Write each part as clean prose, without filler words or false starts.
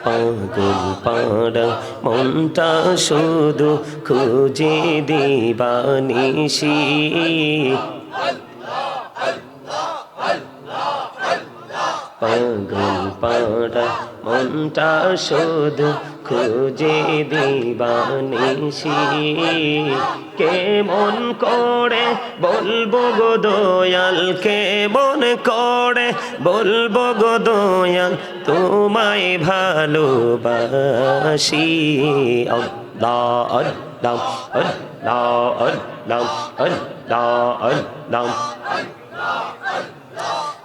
পাগল পাড়া মনটা শুধু খুঁজে দিবানিশি পাগল পাড়া মনটা শুধু খুঁজে দিবানিশি কেমন করে বলবো গো দয়াল কেমন করে বলবো গো দয়াল তোমায় ভালোবাসি আল্লাহ আল্লাহ আল্লাহ আল্লাহ আল্লাহ আল্লাহ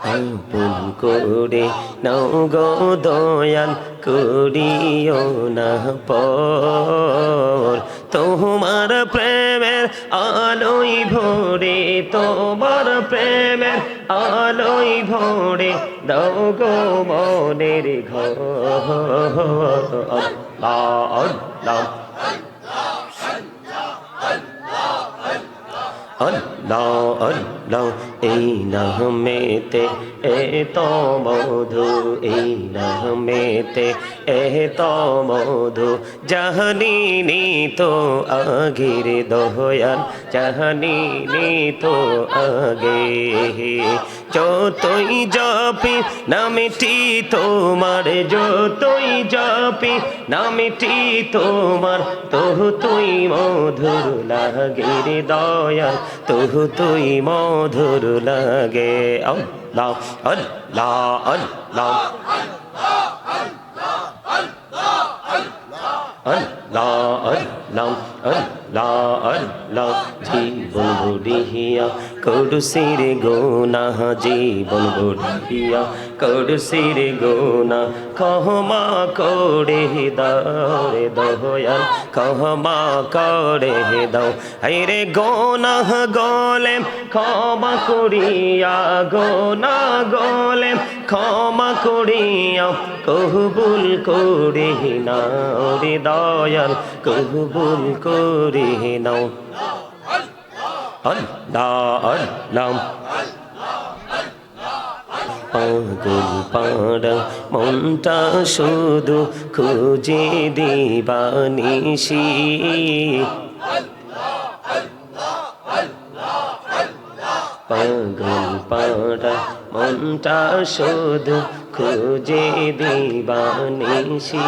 আপন করে নাও গো দয়াল করিও না পর তোমার প্রেমের আলোই ভরে তোমার প্রেমের আলোই ভরে দাও গো মনের ঘর আল্লাহ আল্লাহ আল্লাহ আল্লাহ এই নামেতে এত মধু এই নামেতে এত মধু জাহানিনি তো আগের দয়াল জাহানিনি তো আগে যতই জপি নামটি তোমার যতই জপি নামটি তোমার তহু তুই মধুর লাগে রে দয়াল তহু তুই মধুর লাগে আল্লাহ আল্লাহ আল্লাহ আল্লাহ আল্লাহ আল্লাহ আল্লাহ জীবন বুড়িয়া করুসির গুনাহ জীবন বুড়িয়া করুসির গুনাহ ক্ষমা করে দাও রে দয়াল ক্ষমা করে দাও আরে গুনাহ গলে ক্ষমা করিয়া গুনাহ গলে ক্ষমা করিয়া কবুল করে নাও রে দয়াল কবুল করে নাও আল্লাহ আল্লাহ পাগল পাড়া মনটা শুধু খুঁজে দিবানিশি পাগল পাড়া মনটা শুধু খুঁজে দিবানিশি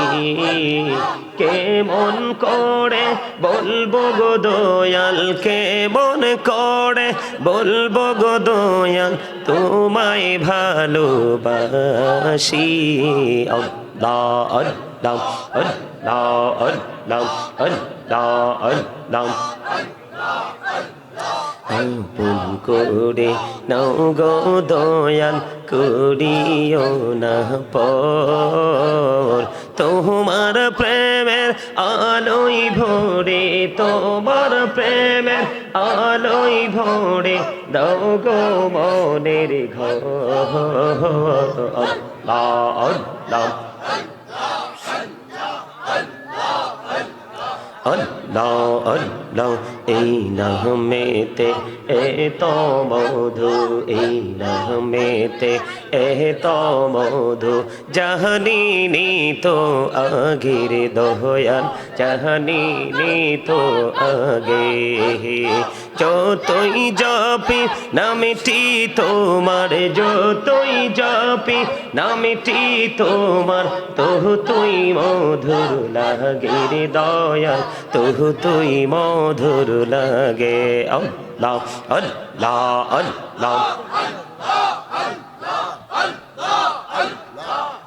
কেমন করে বলবো গো দয়াল কেমন করে বলবো গো দয়াল তোমায় ভালোবাসি আল্লাহ আল্লাহ আল্লাহ আল্লাহ আল্লাহ আল্লাহ আপন করে নাও গো দয়াল করিও না পর তোমার প্রেমের আলোই ভরে তোমার প্রেমের আলোই ভরে দাও গো মনের ঘর আল্লাহ আল্লাহ আল্লাহ আল্লাহ এই নামেতে এত মধু এই নামেতে এত মধু জাহানিনি তো আগের দয়াল জাহানিনি তো আগে যতই জপি নামটি তোমার যতই জপি নামটি তোমার তহু তুই মধুর লাগে রে দয়াল তহু তুই মধুর লাগে আল্লাহ আল্লাহ আল্লাহ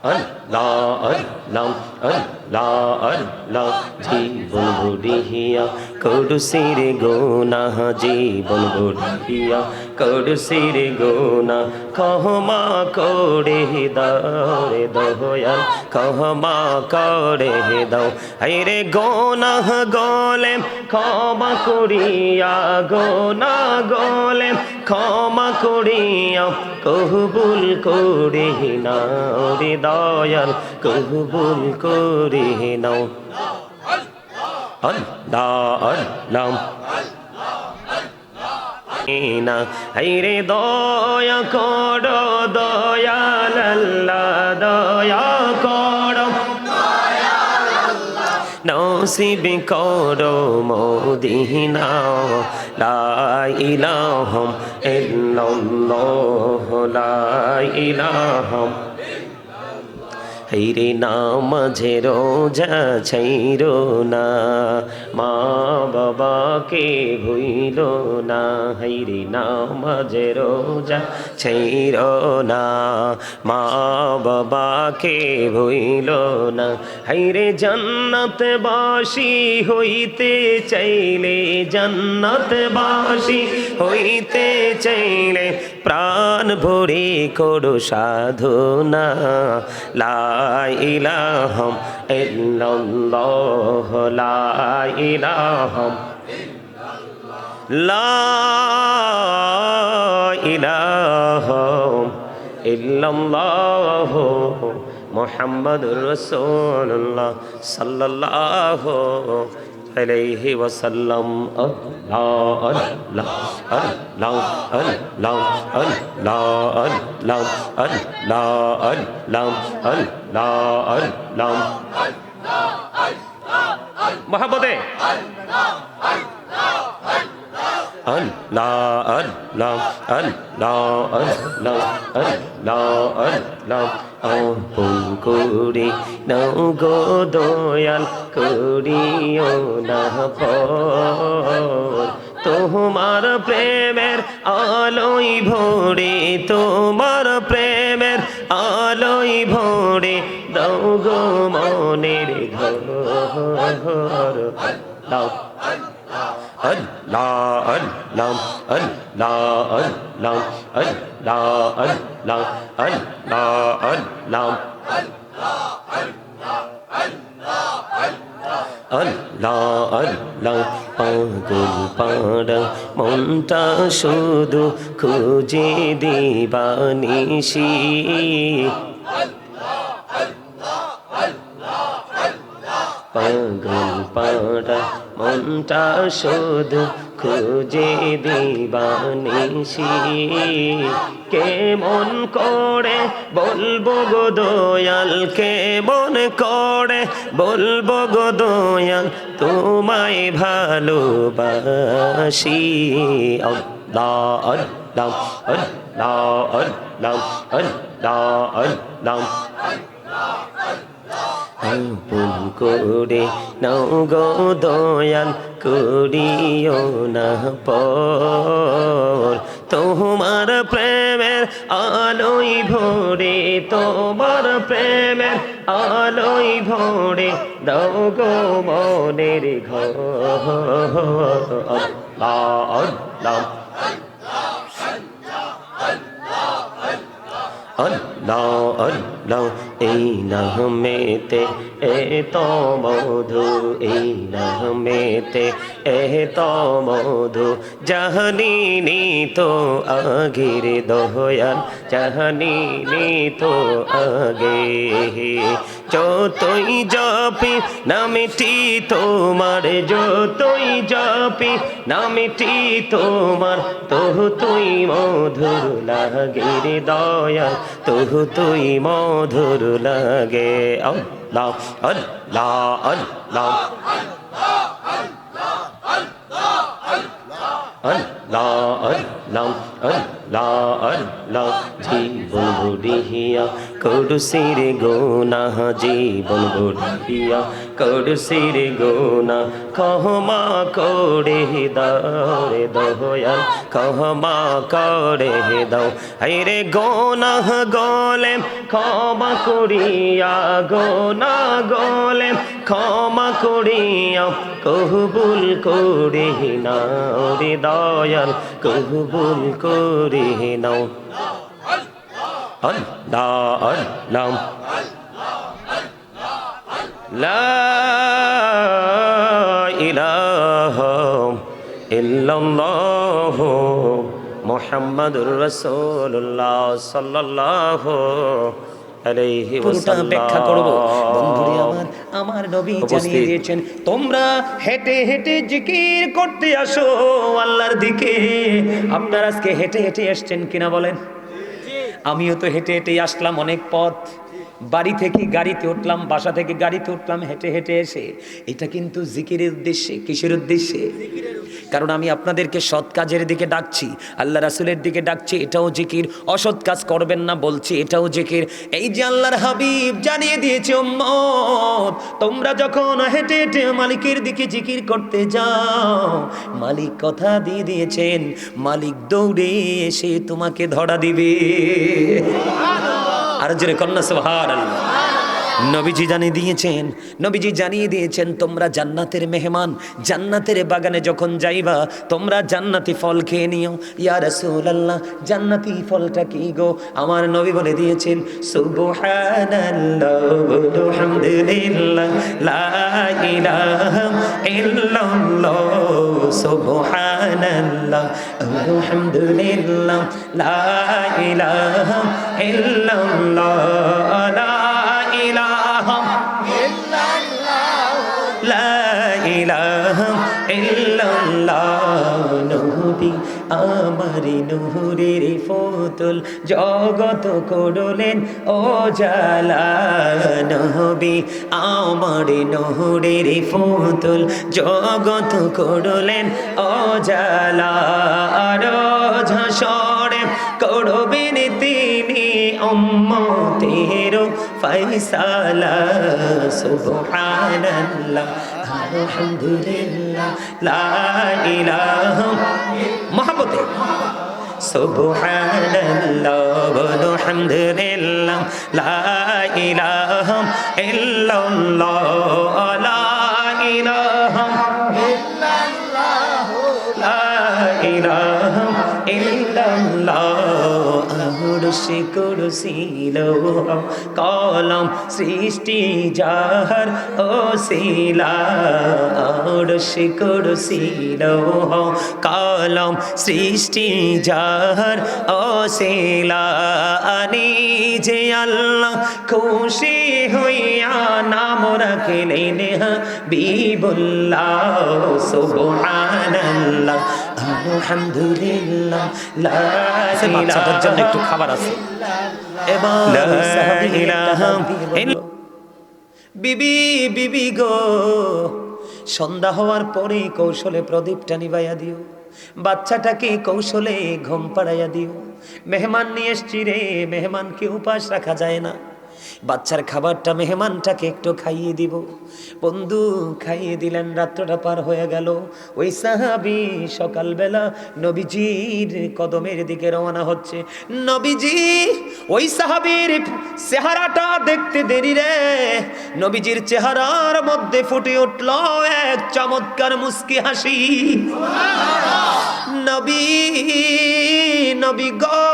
আল্লাহ আল্লাহ আল্লাহ আল্লাহ জীবন বুড়িয়া করুসির গুনাহ জীবন বুড়িয়া করুসির গুনাহ ক্ষমা করে দাও রে দয়াল ক্ষমা করে দাও আরে গুনাহ গলে ক্ষমা করিয়া গুনাহ গলে ক্ষমা করিয়া কবুল করে নাও রে দয়াল কবুল করে নাও আল্লাহ আল্লাহ না হাইরে দয়া করো দয়াল আল্লাহ দয়া করো নসিব করো মদিনা লা ইলাহা ইল্লাল্লাহ লা ইলাহা হাইরে নামাজে রোজা ছাইরো না মা বাবাকে ভুইল না হাইরে নামাজে রোজা ছাইরো না মা বাবাকে ভুইল না হাইরে জান্নাতবাসী হইতে চাইলে জান্নাতবাসী হইতে চাইলে প্রাণ ভরে করো সাধনা লা ইলাহা ইল্লাল্লাহ লা ইলাহা লা ইলাহা ইল্লাল্লাহ মুহাম্মাদুর রাসূলুল্লাহ সাল্লাল্লাহু আলাইহি ওয়াসাল্লাম আল্লাহ আল্লাহ আল্লাহ আল্লাহ আল্লাহ আল্লাহ আল্লাহ আল্লাহ আল্লাহ মহব্বতে আল্লাহ আল্লাহ আল্লাহ আল্লাহ আল্লাহ আল্লাহ আপন করে নাও গো দয়াল করিও না পর তোমার প্রেমের আলোয় ভরে তোমার প্রেমের আলোয় ভরে দাও গো মনের ঘর দাও আল্লাহ আল্লাহ আল্লাহ আল্লাহ আল্লাহ আল্লাহ আল্লাহ আল্লাহ আল্লাহ আল্লাহ পাগল পাড়া মনটা শুধু খুঁজে দিবানিশি পাগল পাড়া মনটা শুধু খুঁজে দিবানিশি কেমন করে বলবো গো দয়াল কেমন করে বলবো গো দয়াল তোমায় ভালোবাসি আল্লাহ আল্লাহ আল্লাহ আল্লাহ আল্লাহ আল্লাহ আপন করে নাও গো দয়াল করিও না পর তোমার প্রেমের আলোয় ভরে তোমার প্রেমের আলোয় ভরে দাও গো মনের ঘর আল্লাহ আল্লাহ আল্লাহ আল্লাহ এই নামেতে এত মধু এই নামেতে এত মধু জাহানিনি তো আগের দয়াল জাহানিনি তো আগে যতই জপি নামটি তোমার যতই জপি নামটি তোমার তহু তুই মধুর লাগে রে দয়াল তহু তুই মধুর লাগে আল্লাহ আল্লাহ আল্লাহ আল্লাহ আল্লাহ আল্লাহ আল্লাহ জীবন বুড়িয়া করুসির গোনাহ জীবন বুড়িয়া করুসির গোনাহ ক্ষমা করে দাও রে দয়াল ক্ষমা করে দাও হায়রে গোনাহ গলে ক্ষমা করিয়া গোনাহ গলে ক্ষমা করিয়া কবুল করে নাও রে দয়াল কবুল করে নাও আল্লাহ আল্লাহ লা ইলাহা ইল্লাল্লাহ মুহাম্মাদুর রাসূলুল্লাহ সাল্লাল্লাহু আলাইহি ওয়াসাল্লাম ব্যাখ্যা করব বন্ধুরে আমার নবী জানিয়ে দিয়েছেন তোমরা হেঁটে হেঁটে জিকির করতে আসো আল্লাহর দিকে। আপনারা আজকে হেঁটে হেঁটে আসছেন কিনা বলেন? আমিও তো হেঁটে হেঁটে আসলাম অনেক পথ, বাড়ি থেকে গাড়িতে উঠলাম, বাসা থেকে গাড়িতে উঠলাম, হেঁটে হেঁটে এসে, এটা কিন্তু জিকিরের উদ্দেশ্যে। কিসের উদ্দেশ্যে? কারণ আমি আপনাদেরকে সৎ কাজের দিকে ডাকছি, আল্লাহ রাসূলের দিকে ডাকছি, এটাও জিকির। অসৎ কাজ করবেন না বলছি, এটাও জিকির। এই যে আল্লাহর হাবিব জানিয়ে দিয়েছে, উম্মত তোমরা যখন হেঁটে হেঁটে মালিকের দিকে জিকির করতে যাও, মালিক কথা দিয়ে দিয়েছেন, মালিক দৌড়ে এসে তোমাকে ধরা দিবে। আর জোরে কন্যা সুবহানাল্লাহ। নবীজি জানিয়ে দিয়েছেন তোমরা জান্নাতের মেহমান, জান্নাতের বাগানে যখন যাইবা তোমরা জান্নাতি ফল খেয়ে নিও। ইয়া রাসূলুল্লাহ, জান্নাতি ফলটা কি গো? আমার নবী বলে দিয়েছেন, সুবহানাল্লাহ ওয়া হামদুলিল্লাহ লা ইলাহা ইল্লাল্লাহ, সুবহানাল্লাহ ওয়া হামদুলিল্লাহ লা ইলাহা ইল্লাল্লাহ, লা ইলাহা ইল্লাল্লাহ। নবী আমার নূরের ফুতুল, জগত করলেন ও জালা। নবী আমার নূরের ফুতুল, জগত করলেন ও জালা। রোজ হাসরে করবেন তিনি উম্মতের ফয়সালা। সুবহানাল্লাহ আলহামদুলিল্লাহ লা ইলাহা মহব্বতে, সুবহানাল্লাহ আলহামদুলিল্লাহ লা ইলাহা ইল্লাল্লাহ, লা ইলাহা ইল্লাল্লাহ, লা ইলাহা ইল্লাল্লাহ। আরশে কুরসি লৌহ কলম সৃষ্টি যাহার ওসিলা। আরশে কুরসি লৌহ কলম সৃষ্টি যাহার ওসিলা। নিজে আল্লাহ খুশি হইয়া নাম রাখলেন হাবিবুল্লাহ। সুবহানাল্লাহ আলহামদুলিল্লাহ লা ইলাহা জন্য একটু খাবার আছে। বিবি বিবি গো, সন্ধ্যা হওয়ার পরে কৌশলে প্রদীপটা নিভাইয়া দিও, বাচ্চাটাকে কৌশলে ঘুম পাড়াইয়া দিও। মেহমান নিয়ে এসছি রে, মেহমানকে উপাস রাখা যায় না। বাচ্চার খাবারটা মেহমানটাকে একটু খাইয়ে দিব। বন্ধু খাইয়ে দিলেন, রাত্রটা পার হয়ে গেল। ওই সাহাবী সকালবেলা নবীজির কদমের দিকে রওনা হচ্ছে। নবীজি ওই সাহাবীর চেহারাটা দেখতে দেরি রে, নবীজির চেহারার মধ্যে ফুটে উঠল এক চমৎকার মুস্কি হাসি। নবী নবী গো,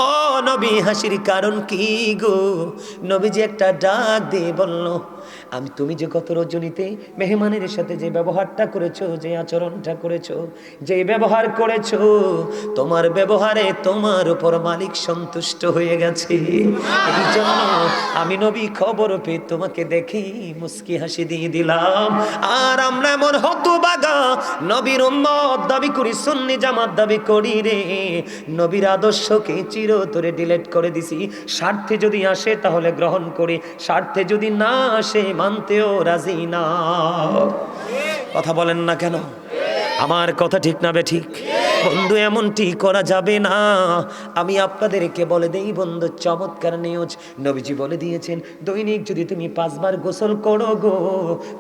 ও নবী হাসির কারণ কি গো? নবীজি একটা ডাক দিয়ে বলল, আমি তুমি যে গত রজনীতে মেহমানের সাথে যে ব্যবহারটা করেছো, যে আচরণটা করেছো, যে ব্যবহার করেছো, তোমার ব্যবহারে তোমার উপর মালিক সন্তুষ্ট হয়ে গেছে। এই জন্য আমি নবী খবর পেয়ে তোমাকে দেখি মুস্কি হাসি দিয়ে দিলাম। আর আমরা এমন হতভাগা, নবীর উম্মত দাবি করি, সুন্নি জামাত দাবি করি রে, নবীর আদর্শকে চিরতরে ডিলিট করে দিছি। স্বার্থে যদি আসে তাহলে গ্রহণ করি, স্বার্থে যদি না আসে মানতেও রাজি না। কথা বলেন না কেন? আমার কথা ঠিক না বে ঠিক? বন্ধু এমনটি করা যাবে না। আমি আপনাদেরকে বলে দেই বন্ধু, চমৎকার নিউজ। নবীজি বলে দিয়েছেন, দৈনিক যদি তুমি 5 বার গোসল করো গো,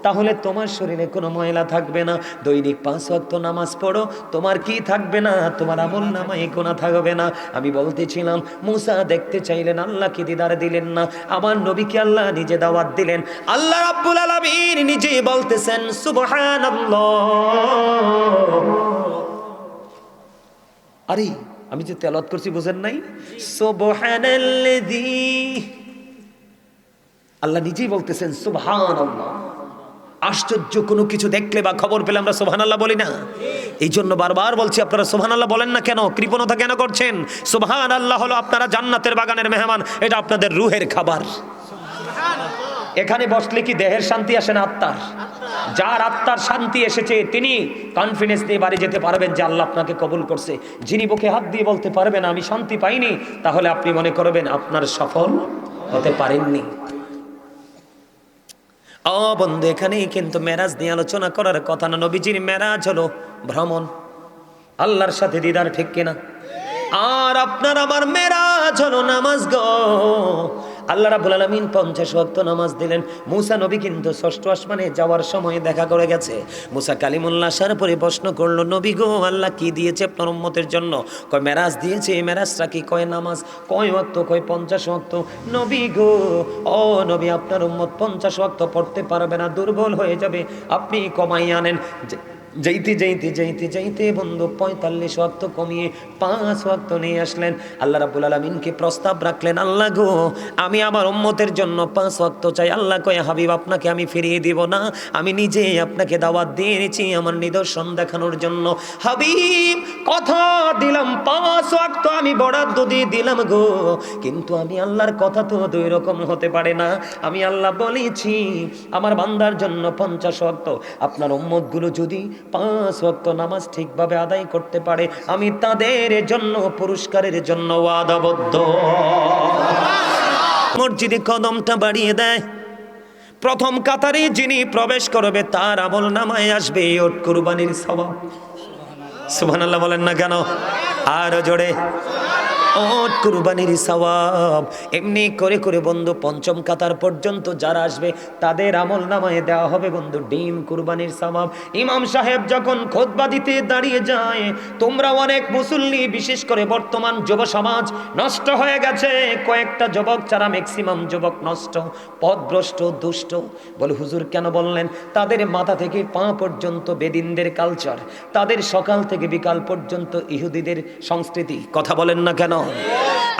তাহলে তোমার শরীরে কোনো ময়লা থাকবে না। দৈনিক 5 ওয়াক্ত নামাজ পড়ো, তোমার কি থাকবে না? তোমার আমল নামায় গুনাহ থাকবে না। আমি বলতেছিলাম, মুসা দেখতে চাইলেন, আল্লাহকে দিদার দিলেন না। আমার নবীকে আল্লাহ নিজে দাওয়াত দিলেন। আল্লাহ রাব্বুল আলামিন নিজে বলতেছেন, সুবহানাল্লাহ। আরে আমি যে তেলাওয়াত করছি বুঝেন নাই? সুবহানাল্লাযী, আল্লাহ নিজেই বলতেছেন সুবহানাল্লাহ। আশ্চর্য কোনো কিছু দেখলে বা খবর পেলে আমরা সুবহানাল্লাহ বলি না? এই জন্য বারবার বলছি, আপনারা সুবহানাল্লাহ বলেন না কেন? কৃপণতা কেন করছেন? সুবহানাল্লাহ হলো আপনারা জান্নাতের বাগানের মেহমান, এটা আপনাদের রুহের খাবার। এখানে বসলে কি দেহের শান্তি আসে না আত্মার? যার আত্মার শান্তি এসেছে তিনি কনফিডেন্স নিয়ে বাড়ি যেতে পারবেন যে আল্লাহ আপনাকে কবুল করছে। যিনি বুকে হাত দিয়ে বলতে পারবেন আমি শান্তি পাইনি, তাহলে আপনি মনে করবেন আপনার সফল হতে পারেননি। ও বন্ধু, এখানেই কিন্তু মেরাজ নিয়ে আলোচনা করার কথা না। নবীজির মেরাজ হলো ভ্রমণ, আল্লাহর সাথে দিদার, ঠিক কিনা? আর আপনার আমার মেরাজ হলো নামাজ গো। আল্লাহ রাব্বুল আলামিন 50 ওয়াক্ত নামাজ দিলেন। মুসা নবী কিন্তু ষষ্ঠ আসমানে যাওয়ার সময় দেখা করে গেছে। মুসা কালিমুল্লাহ আসার পরে প্রশ্ন করলো, নবী গো, আল্লাহ কি দিয়েছে আপনার উম্মতের জন্য? কয় মেরাজ দিয়েছে। মেরাজটা কি? কয় নামাজ। কয় ওয়াক্ত? কয় 50 ওয়াক্ত। নবী গো, ও নবী, আপনার উম্মত 50 ওয়াক্ত পড়তে পারবে না, দুর্বল হয়ে যাবে, আপনি কমাই আনেন। যাইতে বন্ধু 45 ওয়াক্ত কমিয়ে 5 ওয়াক্ত নিয়ে আসলেন। আল্লাহ রাব্বুল আলামিনকে প্রস্তাব রাখলেন, আল্লাহ গো, আমি আমার উম্মতের জন্য 5 ওয়াক্ত চাই। আল্লাহ কয়, হাবিব, আপনাকে আমি ফিরিয়ে দিব না, আমি নিজে আপনাকে দাওয়াত দিয়েছি আমার নিদর্শন দেখানোর জন্য। হাবিব, কথা দিলাম 5 ওয়াক্ত আমি বরাদ্দ দিয়ে দিলাম গো, কিন্তু আমি আল্লাহর কথা তো দুই রকম হতে পারে না। আমি আল্লাহ বলেছি আমার বান্দার জন্য 50 ওয়াক্ত। আপনার উম্মতগুলো যদি 5 ওয়াক্ত নামাজ ঠিকভাবে আদায় করতে পারে, আমি তাদের জন্য পুরস্কারের জন্য ওয়াদাবদ্ধ। মসজিদে কদমটা বাড়িয়ে দেয়, প্রথম কাতারে যিনি প্রবেশ করবে তার আমল নামায় আসবে ওট কুরবানির সওয়াব। সুবহানাল্লাহ বলেন না কেন? আরো জোরে, ওট কুরবানির সওয়াব। এমনি করে করে বন্ধু পঞ্চম কাতার পর্যন্ত যারা আসবে তাদের আমল নামায় দেওয়া হবে বন্ধু ডিম কুরবানির সওয়াব। ইমাম সাহেব যখন খুতবা দিতে দাঁড়িয়ে যায়, তোমরা অনেক মুসল্লি, বিশেষ করে বর্তমান যুব সমাজ নষ্ট হয়ে গেছে, কয়েকটা যুবক ছাড়া ম্যাক্সিমাম যুবক নষ্ট, পথভ্রষ্ট, দুষ্ট। বলে, হুজুর কেন বললেন? তাদের মাথা থেকে পা পর্যন্ত বেদিনদের কালচার, তাদের সকাল থেকে বিকাল পর্যন্ত ইহুদিদের সংস্কৃতি। কথা বলেন না কেন?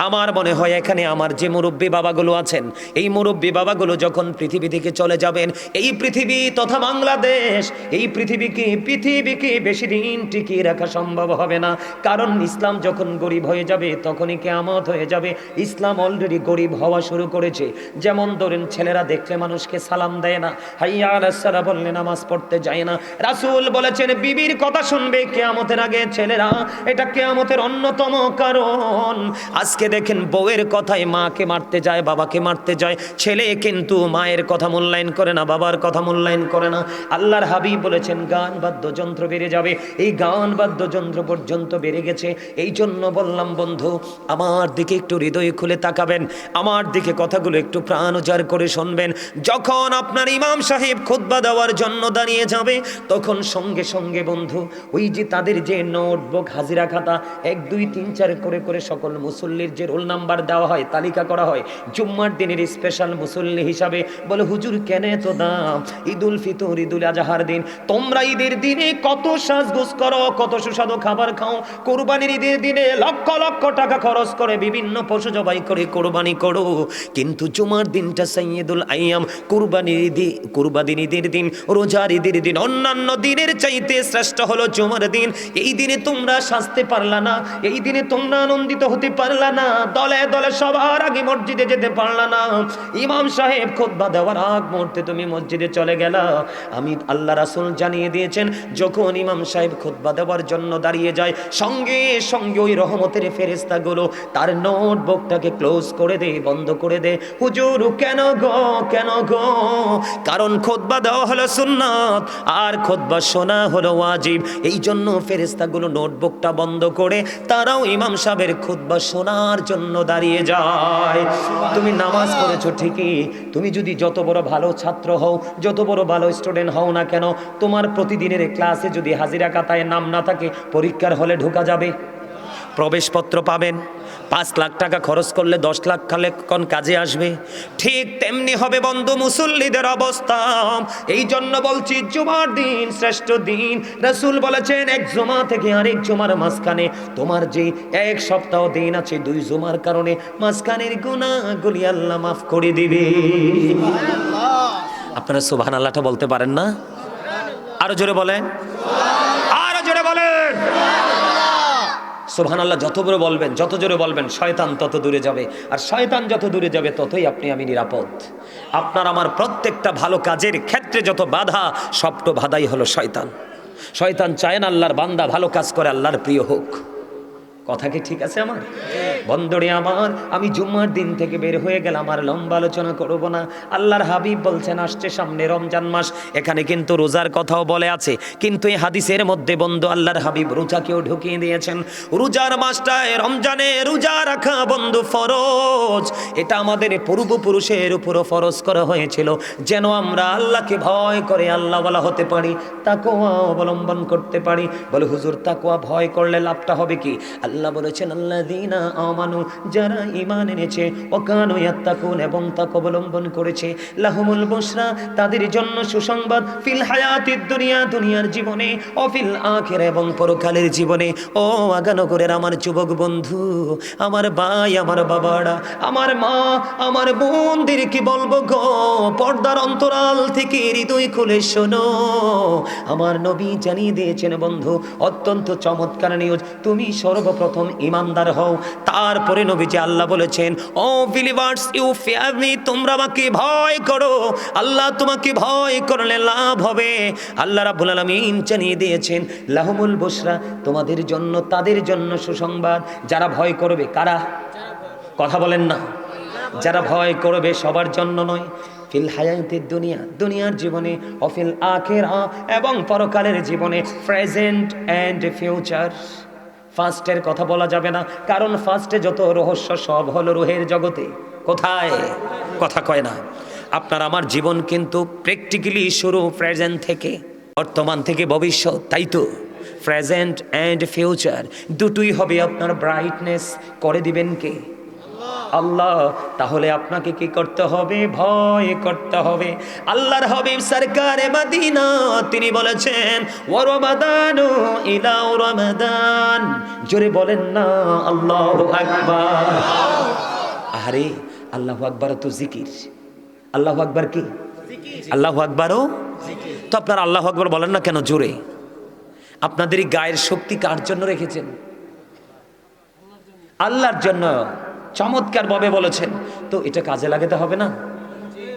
আমার মনে হয় এখানে আমার যে মুরব্বী বাবাগুলো আছেন, এই মুরব্বী বাবাগুলো যখন পৃথিবী থেকে চলে যাবেন, এই পৃথিবী তথা বাংলাদেশ, এই পৃথিবীকে বেশি দিন টিকিয়ে রাখা সম্ভব হবে না। কারণ ইসলাম যখন গরিব হয়ে যাবে তখনই কিয়ামত হয়ে যাবে। ইসলাম অলরেডি গরিব হওয়া শুরু করেছে। যেমন ধরেন, ছেলেরা দেখলে মানুষকে সালাম দেয় না, হাইয়া আলাস সালাহ বললে নামাজ পড়তে যায় না। রাসূল বলেছেন, বিবির কথা শুনবে কিয়ামতের আগে ছেলেরা, এটা কিয়ামতের অন্যতম কারণ। আজকে দেখেন, বউয়ের কথায় মাকে মারতে যায়, বাবাকে মারতে যায়, ছেলে কিন্তু মায়ের কথা মূল্যায়ন করে না, বাবার কথা মূল্যায়ন করে না। আল্লাহর হাবিব বলেছেন, গান বাদ্যযন্ত্র বেড়ে যাবে। এই গান বাদ্যযন্ত্র পর্যন্ত বেড়ে গেছে। এই জন্য বললাম বন্ধু, আমার দিকে একটু হৃদয় খুলে তাকাবেন, আমার দিকে কথাগুলো একটু প্রাণ উজাড় করে শুনবেন। যখন আপনার ইমাম সাহেব খুতবা দেওয়ার জন্য দাঁড়িয়ে যাবে, তখন সঙ্গে সঙ্গে বন্ধু ওই যে তাদের যে নোটবুক, হাজিরা খাতা 1 2 3 4 করে করে সকল মুসল্লির যে রোল নাম্বার দেওয়া হয়, তালিকা করা হয়, জুম্মার দিনের স্পেশাল মুসল্লি হিসাবে। বলে, হুজুর কেন এত দাম? ঈদুল ফিতর, ঈদুল আজহার দিন তোমরা ঈদের দিনে কত সাজগোজ করো, কত সুস্বাদু খাবার খাও, কুরবানির ঈদের দিনে লক্ষ লক্ষ টাকা খরচ করে বিভিন্ন পশু জবাই করে কুরবানি করো, কিন্তু জুমার দিনটা সাইয়্যিদুল আইয়াম, কুরবানির ঈদের দিন, রোজার ঈদের দিন, অন্যান্য দিনের চাইতে শ্রেষ্ঠ হলো জুমার দিন। এই দিনে তোমরা সাজতে পারলা না, এই দিনে তোমরা আনন্দিত হতে পারলা না, দলে দলে সবার আগে মসজিদে যেতে পারলা না, ইমাম সাহেব খুতবা দেওয়ার আগ মুহূর্তে তুমি মসজিদে চলে গেলা। আমি আল্লাহ রাসূল জানিয়ে দিয়েছেন, যখন ইমাম সাহেব খুতবা দেওয়ার জন্য দাঁড়িয়ে যায়, সঙ্গে সঙ্গে ওই রহমতের ফেরেশতাগুলো তার নোটবুকটাকে ক্লোজ করে দে, বন্ধ করে দে। হুজুর কেন গো, কেন গো? কারণ খুতবা দেওয়া হলো সুন্নাত আর খুতবা শোনা হলো ওয়াজিব। এই জন্য ফেরেশতাগুলো নোটবুকটা বন্ধ করে তারাও ইমাম সাহেবের খুতবা শোনার জন্য দাঁড়িয়ে যায়। তুমি নামাজ পড়েছো ঠিকই, তুমি যদি যত বড় ভালো ছাত্র হও, যত বড় ভালো স্টুডেন্ট হও না কেন, তোমার প্রতিদিনের ক্লাসে যদি হাজিরা খাতায় নাম না থাকে, পরীক্ষার হলে ঢোকা যাবে? প্রবেশপত্র পাবেন? 5 লাখ টাকা খরচ করলে 10 লাখ খালে কোন কাজে আসবে? ঠিক তেমনি হবে বন্ধু মুসল্লিদের অবস্থা। এই জন্য বলছি, জুমার দিন শ্রেষ্ঠ দিন। রাসূল বলেছেন, এক জুমা থেকে আরেক জুমার মাঝখানে তোমার যে 1 সপ্তাহ দিন আছে, 2 জুমার কারণে মাঝখানের গুনাহগুলি আল্লাহ মাফ করে দিবে। আপনারা সুবহানাল্লাহটা বলতে পারেন না? আরো জোরে বলেন, আরো জোরে বলেন সুবহানাল্লাহ। যত বড় বলবেন, যত জোরে বলবেন, শয়তান তত দূরে যাবে, আর শয়তান যত দূরে যাবে ততই আপনি আমি নিরাপদ। আপনার আমার প্রত্যেকটা ভালো কাজের ক্ষেত্রে যত বাধা, সবটা বাধাই হলো শয়তান। শয়তান চায় না আল্লাহর বান্দা ভালো কাজ করে, আল্লাহর প্রিয় হোক। কথা কি ঠিক আছে আমার? বন্ধুরে আমার, আমি জুম্মার দিন থেকে বের হয়ে গেলাম, আর লম্বা আলোচনা করব না। আল্লাহর হাবিব বলছেন আসছে সামনে রমজান মাস, এখানে কিন্তু রোজার কথাও বলে আছে, কিন্তু এই হাদিসের মধ্যে বন্ধু আল্লাহর হাবিব রোজাকেও ঢুকিয়ে দিয়েছেন। রোজার মাসটায় রমজানে রোজা রাখা বন্ধু ফরজ, এটা আমাদের পূর্বপুরুষের উপরও ফরজ করা হয়েছিল, যেন আমরা আল্লাহকে ভয় করে আল্লাহ ওয়ালা হতে পারি, তাকওয়া অবলম্বন করতে পারি। বলে হুজুর তাকওয়া ভয় করলে লাভটা হবে কি? আল্লাহ বলেছেন আল্লাযীনা আমানু, যারা ঈমান এনেছে, ওয়া কানু ইয়াত্তাকুন, এবং তাকওয়া অবলম্বন করেছে, লাহুমুল বুশরা, তাদের জন্য সুসংবাদ, ফিল হায়াতিদ দুনিয়া, দুনিয়ার জীবনে, ও ফিল আখিরা, এবং পরকালের জীবনে। ও আগানগরের আমার যুবক বন্ধু, আমার ভাই, আমার বাবারা, আমার মা, আমার বোনদের কি বলবো গো, পর্দার অন্তরাল থেকে হৃদয় খুলে শোনো, আমার নবী জানিয়ে দিয়েছেন বন্ধু অত্যন্ত চমৎকার নিউজ, তুমি সর্বপ্রথম ইমানদার হও, তারপরে নবীজি আল্লাহ বলেছেন O believers you fear me, তোমরা আমাকে ভয় করো, আল্লাহ তোমাকে ভয় করলে লাভ হবে। আল্লাহ রাব্বুল আলামিন জানিয়ে দিয়েছেন লাহুমুল বুশরা, তোমাদের জন্য, তাদের জন্য সুসংবাদ, যারা ভয় করবে। কারা? কথা বলেন না। যারা ভয় করবে, সবার জন্য নয়। ফিল হায়াতিদ দুনিয়া, দুনিয়ার জীবনে, অফিল আখিরা, এবং পরকালের জীবনে, প্রেজেন্ট অ্যান্ড ফিউচার। ফার্স্টের কথা বলা যাবে না, কারণ ফার্স্টে যত রহস্য সব হলো রুহের জগতে। কোথায়? কথা কয় না। আপনার আমার জীবন কিন্তু প্র্যাকটিক্যালি শুরু প্রেজেন্ট থেকে, বর্তমান থেকে ভবিষ্যৎ, তাই তো? প্রেজেন্ট অ্যান্ড ফিউচার দুটোই হবে আপনার ব্রাইটনেস করে দিবেন কে? আল্লাহ। তাহলে আপনাকে কি করতে হবে? ভয় করতে হবে। আল্লাহর হাবিব সরকারে মদিনা তিনি বলেছেন ওয়া রমাদানু ইলা রমাদান, জোরে বলেন না আল্লাহু আকবার। আরে আল্লাহু আকবার তো জিকির। আল্লাহু আকবার কি? আল্লাহু আকবারও জিকির। তো আপনারা আল্লাহু আকবার বলেন না কেন জোরে? আপনাদের এই গায়ের শক্তি কার জন্য রেখেছেন? আল্লাহর জন্য। চমৎকার ভাবে বলেছেন, তো এটা কাজে লাগাতে হবে না?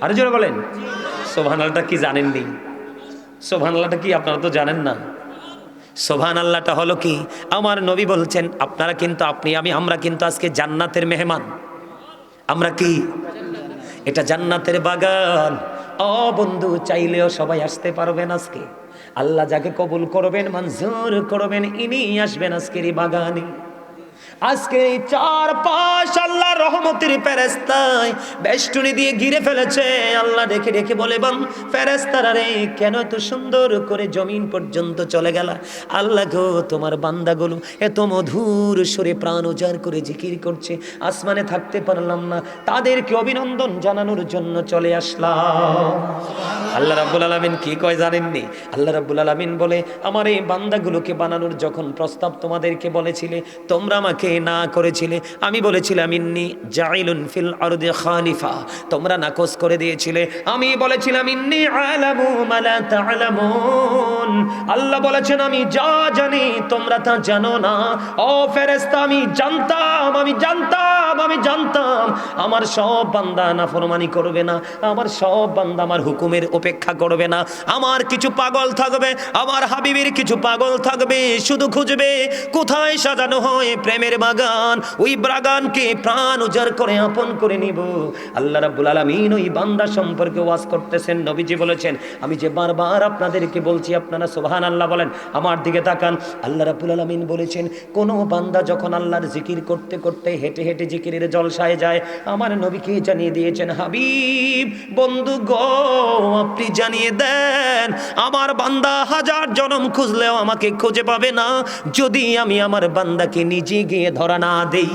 আরে জোরে বলেন সুবহানাল্লাহটা কি জানেননি? সুবহানাল্লাহটা কি আপনারা তো জানেন না? সুবহানাল্লাহটা হলো কি? আমার নবী বলছেন আপনারা কিন্তু, আপনি আমি, আমরা কিন্তু আজকে জান্নাতের মেহমান। আমরা কি? এটা জান্নাতের বাগান। ও বন্ধু, চাইলেও সবাই আসতে পারবেন আজকে। আল্লাহ যাকে কবুল করবেন, মঞ্জুর করবেন, ইনি আসবেন আজকের এই বাগানে। আজকে এই চারপাশ আল্লাহর রহমতের ফেরেশতায় বেষ্টনী দিয়ে ঘিরে ফেলেছে। আল্লাহ দেখে দেখে বলে বান ফেরেশতারা রে, কেন এত সুন্দর করে জমিন পর্যন্ত চলে গেল? আল্লাহ গো, তোমার বান্দাগুলো এত মধুর সুরে প্রাণ উজাড় করে জিকির করছে, আসমানে থাকতে পারলাম না, তাদেরকে অভিনন্দন জানানোর জন্য চলে আসলাম। আল্লাহ রাব্বুল আলামিন কি কয় জানেননি? আল্লাহ রাব্বুল আলামিন বলে আমার এই বান্দাগুলোকে বানানোর যখন প্রস্তাব তোমাদেরকে বলেছিলে, তোমরা আমাকে না করেছিলে, আমি বলেছিলাম ইন্নী জাইলুন ফিল আরদি খালিফা, তোমরা নাকচ করে দিয়েছিলে। আমি বলেছিলাম ইন্নী আলামু মা লা তা'লামুন, আল্লাহ বলেছেন আমি যা জানি তোমরা তা জানো না। ও ফেরেশতা, আমি জানতাম, আমি জানতাম, আমি জানতাম আমার সব বান্দা নাফরমানি করবে না, আমার সব বান্দা আমার হুকুমের উপেক্ষা করবে না। আমার কিছু পাগল থাকবে, আমার হাবিবের কিছু পাগল থাকবে, শুধু খুঁজবে কোথায় সাজানো হয় প্রেমের বাগান, ওই বাগানকে প্রাণ উজাড় করে আপন করে নিব। আল্লাহ রাব্বুল আলামিন ওই বান্দা সম্পর্কে ওয়াজ করতেছেন। নবীজি বলেছেন আমি যে বারবার আপনাদেরকে বলছি, আপনারা সুবহানাল্লাহ বলেন, আমার দিকে তাকান। আল্লাহ রাব্বুল আলামিন বলেছেন কোন বান্দা যখন আল্লাহর জিকির করতে করতে হেঁটে হেঁটে জিকিরের জলসায় যায়, আমার নবীকে জানিয়ে দিয়েছেন হাবিব বন্ধু গো, আপনি জানিয়ে দেন আমার বান্দা হাজার জনম খুঁজলেও আমাকে খুঁজে পাবে না যদি আমি আমার বান্দাকে নিজে গিয়ে ধরা না দেই।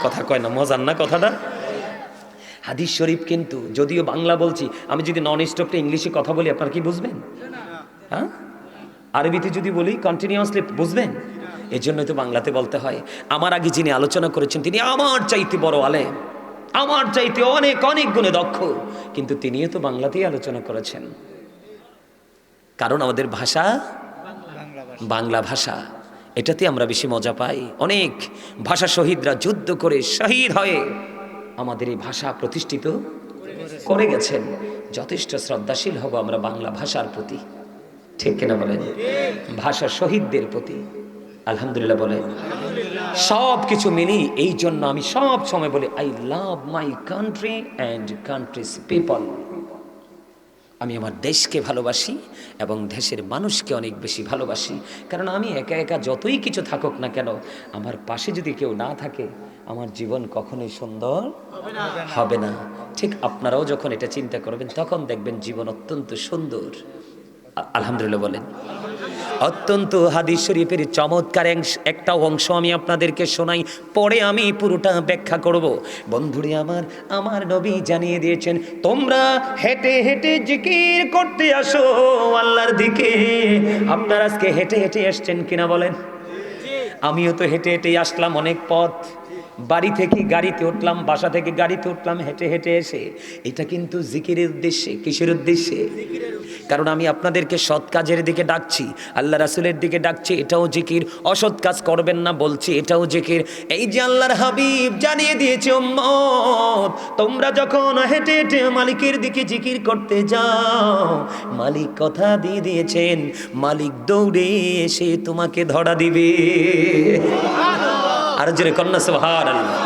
কথা কয় না? মজার না কথাটা? হাদিস শরীফ কিন্তু, যদিও বাংলা বলছি, আমি যদি নন স্টপটা ইংলিশে কথা বলি আপনারা কি বুঝবেন? হ্যাঁ, আরবিতে যদি বলি কন্টিনিউয়াসলি বুঝবেন? এই জন্যই তো বাংলাতে বলতে হয়। আমার আগে যিনি আলোচনা করেছেন তিনি আমার চাইতে বড় আলেম, আমার চাইতে অনেক অনেক গুণে দক্ষ, কিন্তু তিনিও তো বাংলাতেই আলোচনা করেছেন, কারণ আমাদের ভাষা বাংলা ভাষা, এটাতে আমরা বেশি মজা পাই। অনেক ভাষা শহীদরা যুদ্ধ করে শহীদ হয়ে আমাদের এই ভাষা প্রতিষ্ঠিত করে গেছেন। যথেষ্ট শ্রদ্ধাশীল হব আমরা বাংলা ভাষার প্রতি, ঠিক কিনা বলেন? ভাষা শহীদদের প্রতি আলহামদুলিল্লাহ বলেন। সব কিছু মিলি এই জন্য আমি সব সময় বলি I love my country and countries people. আমি আমার দেশকে ভালোবাসি এবং দেশের মানুষকে অনেক বেশি ভালোবাসি, কারণ আমি একা একা যতই কিছু থাকুক না কেন, আমার পাশে যদি কেউ না থাকে আমার জীবন কখনোই সুন্দর হবে না। ঠিক আপনারাও যখন এটা চিন্তা করবেন তখন দেখবেন জীবন অত্যন্ত সুন্দর। আলহামদুলিল্লাহ বলেন। অত্যন্ত হাদিস শরীফের চমৎকার একটা অংশ আমি আপনাদেরকে শোনাই, পরে আমি পুরোটা ব্যাখ্যা করব। বন্ধুরে আমার, আমার নবী জানিয়ে দিয়েছেন তোমরা হেঁটে হেঁটে জিকির করতে আসো আল্লাহর দিকে। আপনারা আজকে হেঁটে হেঁটে আসছেন কিনা বলেন? আমিও তো হেঁটে হেঁটেই আসলাম অনেক পথ, বাড়ি থেকে গাড়িতে উঠলাম, বাসা থেকে গাড়িতে উঠলাম, হেঁটে হেঁটে এসে। এটা কিন্তু জিকিরের উদ্দেশ্যে। কিসের উদ্দেশ্যে? কারণ আমি আপনাদেরকে সৎ কাজের দিকে ডাকছি, আল্লাহ রাসূলের দিকে ডাকছি, এটাও জিকির। অসৎ কাজ করবেন না বলছি, এটাও জিকির। এই যে আল্লাহর হাবিব জানিয়ে দিয়েছে উম্মত তোমরা যখন হেঁটে হেঁটে মালিকের দিকে জিকির করতে যাও, মালিক কথা দিয়ে দিয়েছেন, মালিক দৌড়ে এসে তোমাকে ধরা দিবে। আর জোরে কন্যা সুবহানাল্লাহ।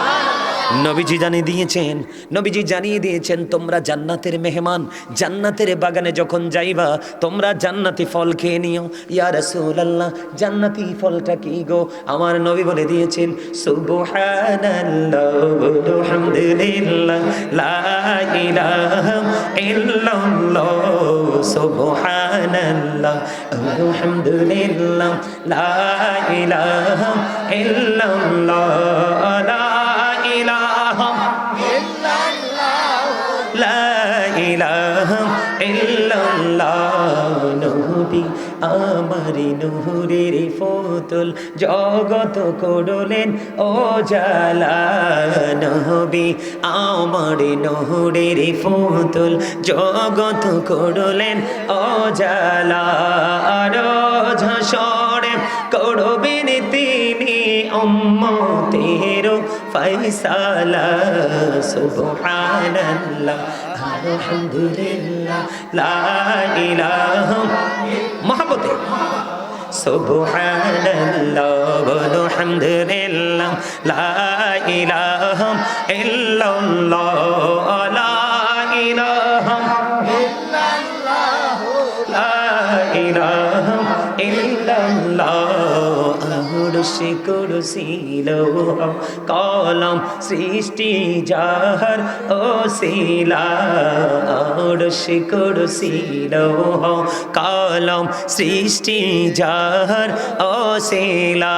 নবীজি জানিয়ে দিয়েছেন তোমরা জান্নাতের মেহমান, জান্নাতের বাগানে যখন যাইবা তোমরা জান্নাতি ফল খেয়ে নিও। ইয়া রাসূলুল্লাহ জান্নাতি ফলটা কি গো? আমার নবী বলে দিয়েছেন সুবহানাল্লাহ আলহামদুলিল্লাহ লা ইলাহা ইল্লাল্লাহ সুবহানাল্লাহ আলহামদুলিল্লাহ লা ইলাহা ইল্লাল্লাহ লা ইলাহা ইল্লাল্লাহ। নবী আমার নূরের ফতুল জগত করলেন ও জালা। নবী আমার নূরের ফতুল জগত করলেন ও জালা। রোজ হাসরে করবেন তিনি উম্মতের ফয়সালা। সুবহানাল্লাহ আলহামদুলিল্লাহ লা ইলাহা মহব্বতে সুবহানাল্লাহ আলহামদুলিল্লাহ লা ইলাহা ইল্লাল্লাহ লা ইলাহা ইল্লাল্লাহ লা ইলাহা ইল্লাল্লাহ। আরশে কুরসি লৌহ কলম সৃষ্টি যাহার ওসিলা। আরশে কুরসি লৌহ কলম সৃষ্টি যাহার ওসিলা।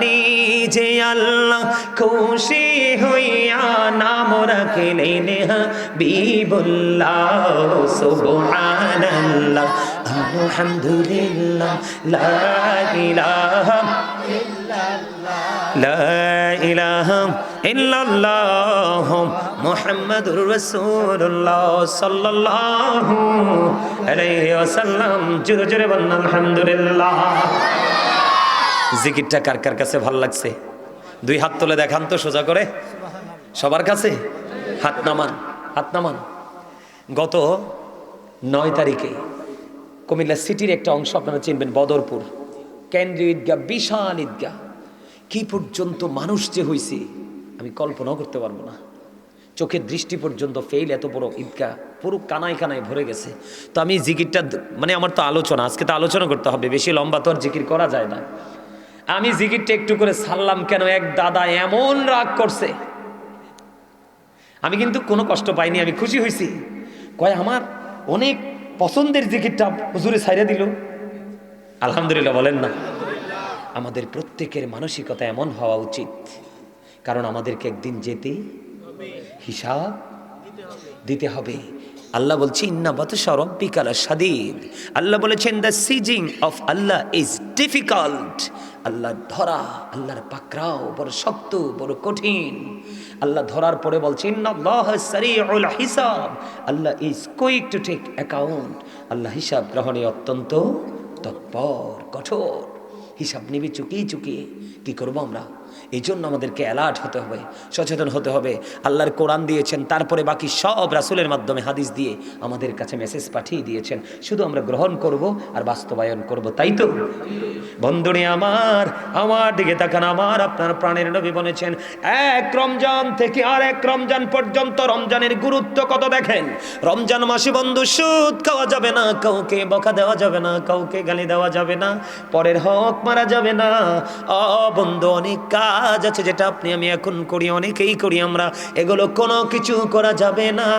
নিজে আল্লাহ খুশি হইয়া নাম রাখলেন হাবিবুল্লাহ। সুবহানাল্লাহ আলহামদুলিল্লাহ লা ইলাহা ইল্লাল্লাহ মুহাম্মাদুর রাসূলুল্লাহ সাল্লাল্লাহু আলাইহি ওয়াসাল্লাম। জোরে জোরে বলুন আলহামদুলিল্লাহ। জিকিরটা কার কার কাছে ভালো লাগছে? দুই হাত তুলে দেখান তো সোজা করে সবার কাছে। হাত নামান, হাত নামান। গত 9 তারিখে কুমিল্লা সিটির একটা অংশ আপনারা চিনবেন, বদরপুর কেন্দ্রীয় ঈদগাহ, বিশাল ঈদগাহ। কি পর্যন্ত মানুষ যে হয়েছে আমি কল্পনাও করতে পারবো না। চোখের দৃষ্টি পর্যন্ত ফেল, এত বড় ঈদগাহ পুরো কানায় কানায় ভরে গেছে। তো আমি জিকিরটা আমার তো আলোচনা, আজকে তো আলোচনা করতে হবে, বেশি লম্বা তো আর জিকির করা যায় না। আমি জিকিরটা একটু করে ছাড়লাম কেন, এক দাদা এমন রাগ করছে। আমি কিন্তু কোনো কষ্ট পাইনি, আমি খুশি হয়েছি। কয় আমার অনেক পছন্দের জিকিরটা হুজুরে ছাইরা দিল। আলহামদুলিল্লাহ বলেন না। আমাদের প্রত্যেকের মানসিকতা এমন হওয়া উচিত, কারণ আমাদেরকে একদিন যেতে হিসাব দিতে হবে। আল্লাহ বলছে ইন্না বাতশা রাব্বিকা লাশাদীদ। আল্লাহ বলেছেন the seizing of Allah is difficult. আল্লাহর ধরা, আল্লাহর পাকড়াও বড় শক্ত, বড় কঠিন। আল্লাহ ধরার পরে বলছে ইন্নাল্লাহ সারিউল হিসাব। Allah is quick to take account. Allah হিসাব গ্রহণে অত্যন্ত তৎপর, কঠোর। হিসাব নিবি চুকিয়ে চুকিয়ে। কি করবো আমরা? এই জন্য আমাদেরকে অ্যালার্ট হতে হবে, সচেতন হতে হবে। আল্লাহর কোরআন দিয়েছেন, তারপরে বাকি সব রাসূলের মাধ্যমে হাদিস দিয়ে আমাদের কাছে মেসেজ পাঠিয়ে দিয়েছেন, শুধু আমরা গ্রহণ করব আর বাস্তবায়ন করব, তাই তো? বন্ধুরে আমার দিকে তাকান, আমার আপনার প্রাণের নবী বলেছেন, এক রমজান থেকে আর এক রমজান পর্যন্ত রমজানের গুরুত্ব কত দেখেন। রমজান মাসে বন্ধু সুদ খাওয়া যাবে না, কাউকে বকা দেওয়া যাবে না, কাউকে গালি দেওয়া যাবে না, পরের হক মারা যাবে না। বন্ধু অনেক কাজ আছে যেটা আপনি আমি এখন করি, অনেকেই করি আমরা, এগুলো কোনো কিছু করা যাবে না।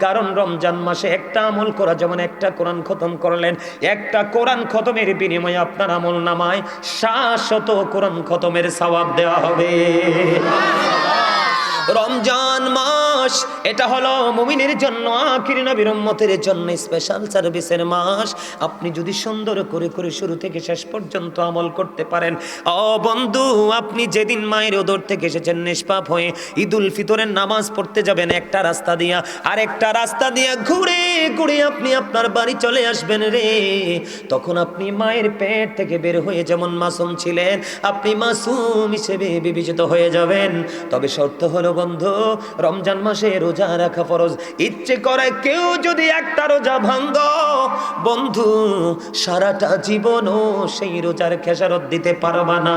কারণ রমজান মাসে একটা আমল করা, যেমন একটা কোরআন খতম করলেন, একটা কোরআন খতমের বিনিময়ে আপনার আমল নামায় 700 কোরআন খতমের সওয়াব দেওয়া হবে। রমজান মাস এটা হলো মুমিনের জন্য, আখির নবীর উম্মতের জন্য স্পেশাল সার্ভিসের মাস। আপনি যদি সুন্দর করে করে শুরু থেকে শেষ পর্যন্ত আমল করতে পারেন, বন্ধু আপনি যেদিন মায়ের ওদর থেকে এসেছেন নিষ্পাপ হয়ে, ঈদুল ফিতরের নামাজ পড়তে যাবেন একটা রাস্তা দিয়া, আর একটা রাস্তা দিয়া ঘুরে ঘুরে আপনি আপনার বাড়ি চলে আসবেন রে। তখন আপনি মায়ের পেট থেকে বের হয়ে যেমন মাসুম ছিলেন, আপনি মাসুম হিসেবে বিবেচিত হয়ে যাবেন। তবে শর্ত হলো বন্ধু, রমজান মাসে রোজা রাখা ফরজ। ইচ্ছে করে কেউ যদি একটা রোজা ভাঙ্গ বন্ধু, সারাটা জীবনও সেই রোজার খেসারত দিতে পারবা না।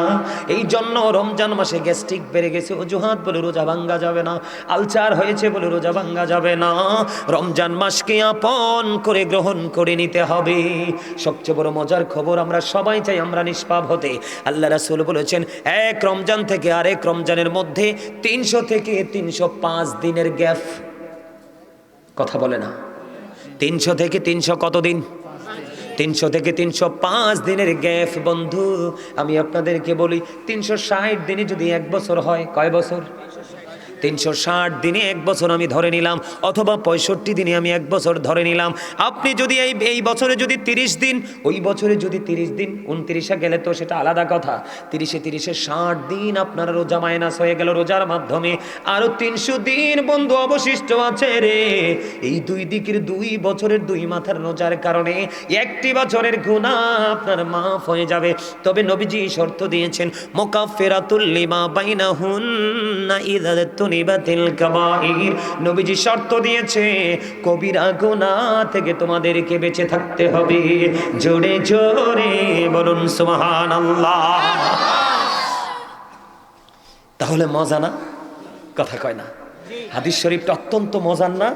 এই জন্য রমজান মাসে গ্যাস্ট্রিক বেড়ে গেছে অজুহাত বলে রোজা ভাঙ্গা যাবে না, আলসার হয়েছে বলে রোজা ভাঙ্গা যাবে না। রমজান মাসকে আপন করে গ্রহণ করে নিতে হবে। সবচেয়ে বড় মজার খবর, আমরা সবাই চাই আমরা নিষ্পাপ হতে। আল্লাহ রাসূল বলেছেন, এক রমজান থেকে আরেক রমজানের মধ্যে 300 থেকে 305 দিনের গ্যাপ। কথা বলে না, 300 থেকে 300 কত দিন? 300 থেকে 305 দিনের গ্যাপ। বন্ধু আমি আপনাদেরকে বলি, 360 দিনে যদি 1 বছর হয়, কয় বছর? 360 দিনে 1 বছর আমি ধরে নিলাম, অথবা 65 দিনে আমি 1 বছর ধরে নিলাম। আপনি যদি এই বছরে যদি 30 দিন, ওই বছরে যদি 30 দিন, 29-এ গেলে তো সেটা আলাদা কথা। 30-এ 60 দিন আপনার রোজা মাইনাস হয়ে গেল রোজার মাধ্যমে, আরো 300 দিন বন্ধু অবশিষ্ট আছে রে। এই দুই দিকের 2 বছরের 2 মাথার রোজার কারণে 1টি বছরের গুনাহ আপনার মাফ হয়ে যাবে। তবে নবীজি শর্ত দিয়েছেন, মুকাফফিরাতুল লিমা বাইনাহুন্না ইযা তুনিবাতিল কাবাইর। নবীজি শর্ত দিয়েছে, কবিরা গুনাহ থেকে তোমাদেরকে বেঁচে থাকতে হবে। জোরে জোরে বলুন সুবহানাল্লাহ। তাহলে মজা না? কথা কয় না? হাদিস শরীফটা অত্যন্ত মজার না?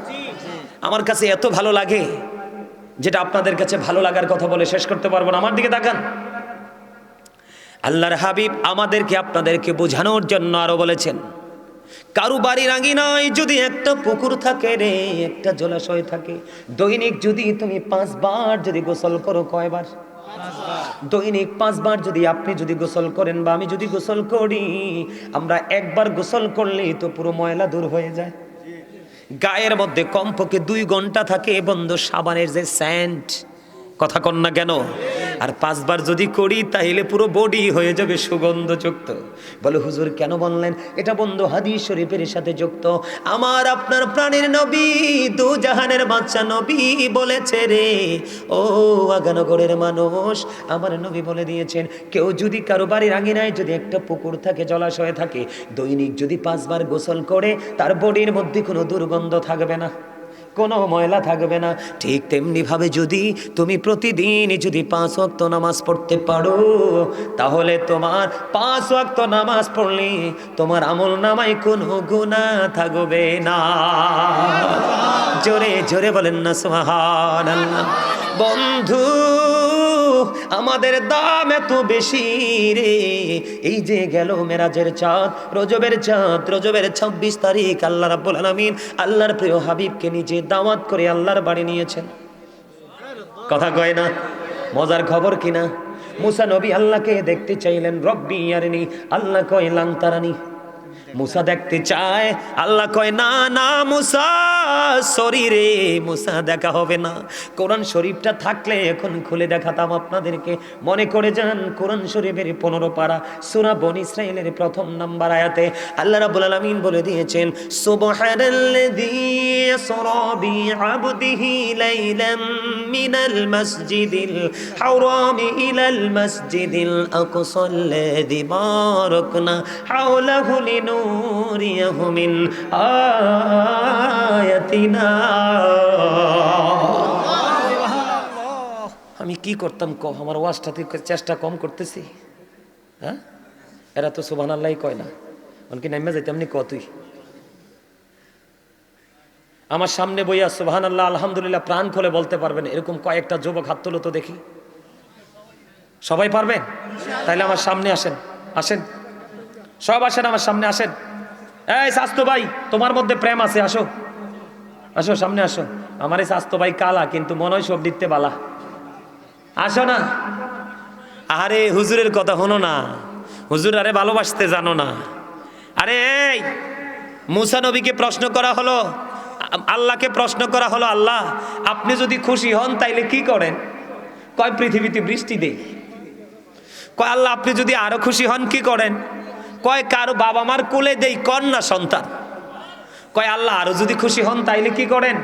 আমার কাছে এত ভালো লাগে, যেটা আপনাদের কাছে ভালো লাগার কথা বলে শেষ করতে পারবো না। আমার দিকে তাকান, আল্লাহর হাবিব আমাদেরকে আপনাদেরকে বোঝানোর জন্য আরো বলেছেন, কারু বাড়ির আঙিনায় যদি একটা পুকুর থাকে রে, একটা জলাশয় থাকে, দৈনিক যদি তুমি 5 বার যদি গোসল করো, কয়বার? দৈনিক 5 বার যদি আপনি যদি গোসল করেন বা আমি যদি গোসল করি, আমরা একবার গোসল করলেই তো পুরো ময়লা দূর হয়ে যায়। গায়ের মধ্যে কমপক্ষে 2 ঘন্টা থাকে বন্ধু সাবানের যে সেন্ট, কথা কন না কেন? আর 5 বার যদি করি তাহলে পুরো বডি হয়ে যাবে সুগন্ধযুক্ত। বলে হুজুর কেন বললেন? এটা বন্ধু হাদিস শরীফের সাথে যুক্ত। আমার আপনার প্রাণের নবী, দু জাহানের বাদশা নবী বলেছে রে, ও আগানগরের মানুষ, আমার নবী বলে দিয়েছেন, কেউ যদি কারো বাড়ির আঙিনায় যদি একটা পুকুর থাকে, জলাশয় থাকে, দৈনিক যদি 5 বার গোসল করে, তার বডির মধ্যে কোনো দুর্গন্ধ থাকবে না, কোনো ময়লা থাকবে না। ঠিক তেমনি ভাবে যদি তুমি প্রতিদিন যদি 5 ওয়াক্ত নামাজ পড়তে পারো, তাহলে তোমার 5 ওয়াক্ত নামাজ পড়লে তোমার আমল নামায় কোনো গুনাহ থাকবে না। জোরে জোরে বলেন না সুবহানাল্লাহ। বন্ধু আমাদের দাম এত বেশি রে। এই যে গেল মেরাজের চাঁদ, রজবের চাঁদ, রজবের 26 তারিখ আল্লাহ রাব্বুল আলামিন আল্লাহর প্রিয় হাবিবকে নিজে দাওয়াত করে আল্লাহর বাড়ি নিয়েছেন। কথা কয় না? মজার খবর কিনা? মুসা নবী আল্লাহকে দেখতে চাইলেন, রব্বি আরনি, আল্লাহ কয় লাং তারানি। মুসা দেখতে চায়, আল্লাহ কয় না না মুসা শরীরে মুসা দেখা হবে না। কোরআন শরীফটা থাকলে এখন খুলে দেখাতাম আপনাদেরকে। মনে করে যান কোরআন শরীফের 15 পারা সূরা বনী ইসরাঈলের প্রথম নাম্বার আয়াতে আল্লাহ রাব্বুল আলামিন বলে দিয়েছেন, সুবহানাল্লাযী ইসরা বিআবদিহি লাইলাম মিনাল মাসজিদিল হারাম ইলাল মাসজিদিল আকসাল্লাযী বারাকনা হাওলাহু লিনুরিয়াহু মিন আয়াতিনা। আমি কি করতাম আমার ওয়াজটাতে চেষ্টা কম করতেছি? হ্যাঁ, এরা তো সুবহানাল্লাহই কয় না, অনকি নাইমা যাইতে এমনি কতই। আমার সামনে বইয়া সুবহানাল্লাহ আলহামদুলিল্লাহ প্রাণ খুলে বলতে পারবেন এরকম কয়েকটা যুবক হাত তুলো তো দেখি। সবাই পারবেন? তাইলে আমার সামনে আসেন, আসেন সব আসেন, আমার সামনে আসেন। এই স্বাস্থ্য ভাই, তোমার মধ্যে প্রেম আছে, আসো আসো সামনে আসো। আমার এই স্বাস্থ্য ভাই কালা কিন্তু মনে হয় সব দিতে বালা, আসো না। আরে হুজুরের কথা হনো না, হুজুর আরে ভালোবাসতে জানো না। আরে এই মুসা নবীকে প্রশ্ন করা হলো, আল্লাহকে প্রশ্ন করা হলো, আল্লাহ আপনি যদি খুশি হন তাইলে কি করেন? কয় পৃথিবীতে বৃষ্টি দেই। কয় আল্লাহ আপনি যদি আরো খুশি হন কি করেন? কয় কারো বাবা মার কোলে দেই কন্যা সন্তান। কয় আল্লাহ আরো যদি খুশি হন তাইলে কি করেন?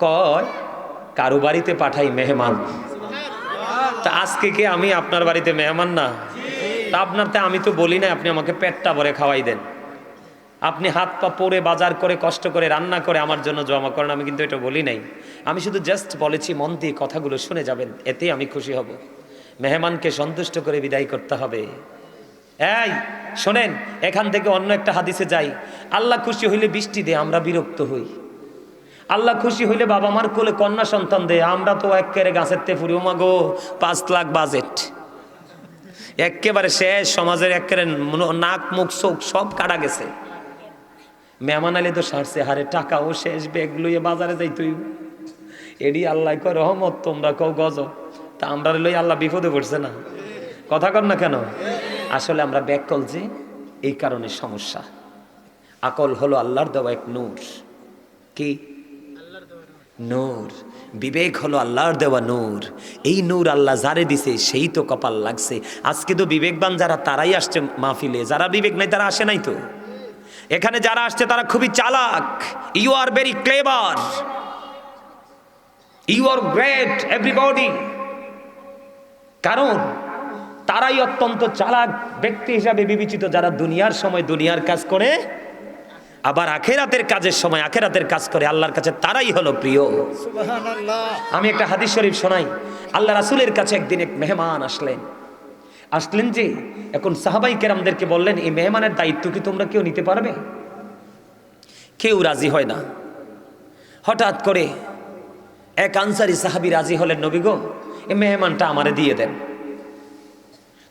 কয় কারো বাড়িতে পাঠাই মেহমান। তা আজকে কি আমি আপনার বাড়িতে মেহমান না? তা আপনারতে আমি তো বলি না আপনি আমাকে পেটটা ভরে খাওয়াই দেন, আপনি হাত পা পরে বাজার করে কষ্ট করে রান্না করে আমার জন্য জমা করেন, আমি কিন্তু এটা বলি নাই। আমি শুধু জাস্ট বলেছি মন দিয়ে কথাগুলো শুনে যাবেন, এতেই আমি খুশি হব। মেহমানকে সন্তুষ্ট করে বিদায় করতে হবে। এই শোনেন, এখান থেকে অন্য একটা হাদিসে যাই। আল্লাহ খুশি হইলে বৃষ্টি দেয়, আমরা বিরক্ত হই। আল্লাহ খুশি হইলে বাবা মার কোলে কন্যা সন্তান দেয়, আমরা তো একেবারে গাছের তে ফুরি। ওমা গো 5 লাখ বাজেট, একেবারে শেষ, সমাজের একেবারে নাক মুখ চোখ সব কাটা গেছে। মেহমান আলী তো সারছে, হারে টাকাও শেষ, ব্যাগ লইয়ে বাজারে যাই তুই। এডি আল্লাহ কয় রহমত, তোমরা কও গজব। তা আমরা লই আল্লাহ বিপদে পড়ছে না? কথা কর না কেন? আসলে আমরা ব্যাকল যে, এই কারণে সমস্যা। আকল হলো আল্লাহর দেওয়া এক নূর। কি নূর? বিবেক হলো আল্লাহর দেওয়া নূর। এই নূর আল্লাহ যারে দিছে সেই তো কপাল লাগছে। আজকে তো বিবেকবান যারা তারাই আসছে মাহফিলে, যারা বিবেক নাই তারা আসে নাই তো। এখানে যারা আসছে তারা খুবই চালাক। You are very clever, you are great everybody. কারণ তারাই অত্যন্ত চালাক ব্যক্তি হিসাবে বিবেচিত, যারা দুনিয়ার সময় দুনিয়ার কাজ করে, আবার আখেরাতের কাজের সময় আখেরাতের কাজ করে। আল্লাহর কাছে তারাই হলো প্রিয়। সুবহানাল্লাহ। আমি একটা হাদিস শরীফ শোনাই। আল্লাহ রাসূলের কাছে একদিন এক মেহমান আসলেন যে এখন সাহাবাই কেরামদেরকে বললেন, এই মেহমানের দায়িত্ব কি তোমরা কেউ নিতে পারবে? কেউ রাজি হয় না। হঠাৎ করে এক আনসারী সাহাবী রাজি হলেন, নবী গো এই মেহমানটা আমারে দিয়ে দেন।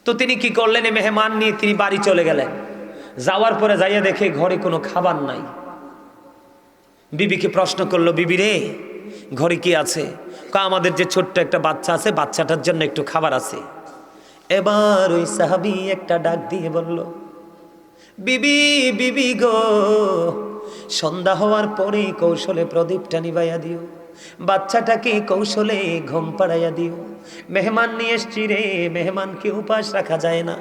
তো তিনি কি করলেন, এই মেহমান নিয়ে তিনি বাড়ি চলে গেলেন। যাওয়ার পরে যাইয়া দেখে ঘরে কোনো খাবার নাই। বিবিকে প্রশ্ন করলো, বিবি রে ঘরে কি আছে? আমাদের যে ছোট্ট একটা বাচ্চা আছে, বাচ্চাটার জন্য একটু খাবার আছে। এবার ওই সাহাবী একটা ডাক দিয়ে বলল, বিবি বিবি গো, সন্ধ্যা হওয়ার পরে কৌশলে প্রদীপটা নিভাইয়া দিও, বাচ্চাটাকে কৌশলে ঘুম পাড়াইয়া দিও। মেহমান নিয়ে এসছি রে, মেহমানকে উপাস রাখা যায় না।